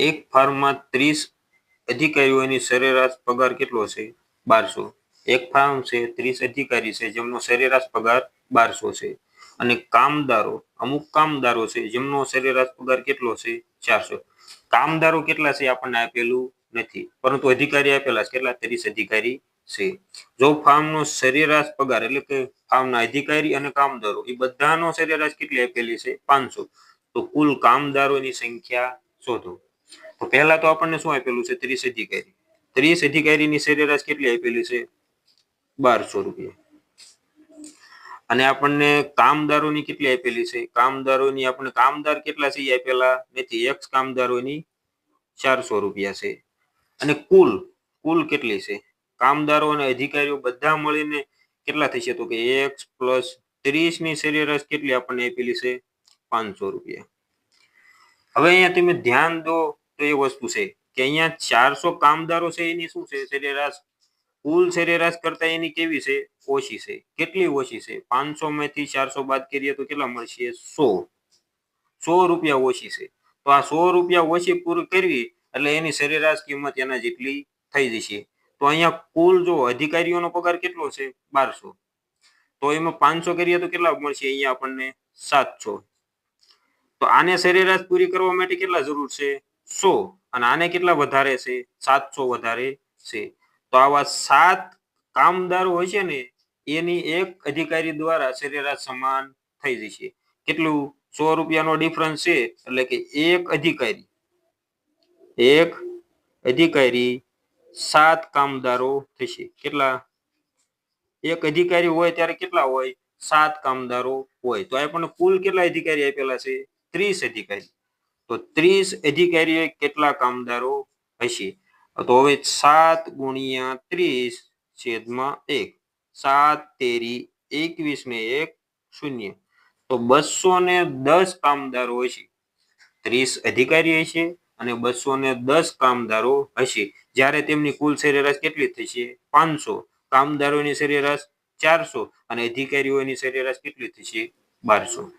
એક ફાર્મમાં 30 અધિકારીઓની સરેરાશ પગાર કેટલો છે? 1200. એક ફાર્મ છે, 30 અધિકારી છે જેમનો સરેરાશ પગાર 1200 છે, અને અમુક કામદારો છે જેમનો સરેરાશ પગાર કેટલો છે? 400. કામદારો કેટલા છે આપણને આપેલું નથી, પરંતુ અધિકારી આપેલા છે. કેટલા? 30 અધિકારી છે. જો ફાર્મનો સરેરાશ પગાર એટલે કે ફાર્મના અધિકારી અને કામદારો એ બધાનો સરેરાશ કેટલી આપેલી છે? 500. તો કુલ કામદારોની સંખ્યા શોધો. તો પહેલા તો આપણને શું આપેલું છે? 30 અધિકારી. 30 અધિકારીની સરેરાશ કેટલી આપેલી છે? 1200 રૂપિયા. અને આપણને કામદારોની કેટલી આપેલી છે? કામદારોની આપણને કામદાર કેટલા છે એ આપેલા નથી. એક્સ કામદારોની 400 રૂપિયા છે. અને કુલ કેટલી છે? કામદારો અને અધિકારીઓ બધા મળીને કેટલા થશે? તો કે એક્સ પ્લસ 30 ની સરેરાશ કેટલી આપણને આપેલી છે? 500 રૂપિયા. હવે અહીંયા તમે ધ્યાન દો તો એ વસ્તુ છે કે અહીંયા 400 કામદારો છે એની શું છે? સરેરાશ કુલ સરેરાશ કરતા એની કેવી છે? ઓછી છે. કેટલી ઓછી છે? 500 માંથી 400 બાદ કરીએ તો કેટલા મળશે? 100 રૂપિયા ઓછી છે. તો આ 100 રૂપિયા ઓછી પૂરી કરવી એટલે એની સરેરાશ કિંમત એના જેટલી થઈ જશે. તો અહીંયા કુલ જો અધિકારીઓનો પગાર કેટલો છે? 1200. તો એમાં 500 કરીએ તો કેટલા મળશે? અહીંયા આપણને 700. તો આને સરેરાશ પૂરી કરવા માટે કેટલા જરૂર છે? 100. અને આને કેટલા વધારે છે? 700 વધારે છે. તો આવા 7 કામદારો હોય છે ને એની એક અધિકારી દ્વારા સરેરાશ સમાન થઈ જશે. કેટલું? 100 રૂપિયાનો ડિફરન્સ છે એટલે કે એક અધિકારી 7 કામદારો થશે. કેટલા? એક અધિકારી હોય ત્યારે કેટલા હોય? 7 કામદારો હોય. તો આપણને કુલ કેટલા અધિકારી આપેલા છે? 30 અધિકારી. તો 30 અધિકારીઓ કેટલા કામદારો હશે? તો હવે 7 ગુણ્યા 30 છેદમાં 1. 7 તેરી 21 ને 1 0. તો 210 કામદારો હશે. 30 અધિકારી હશે અને 210 કામદારો હશે. જ્યારે તેમની કુલ સરેરાશ કેટલી થશે? 500. કામદારોની સરેરાશ 400 અને અધિકારીઓની સરેરાશ કેટલી થશે? 1200.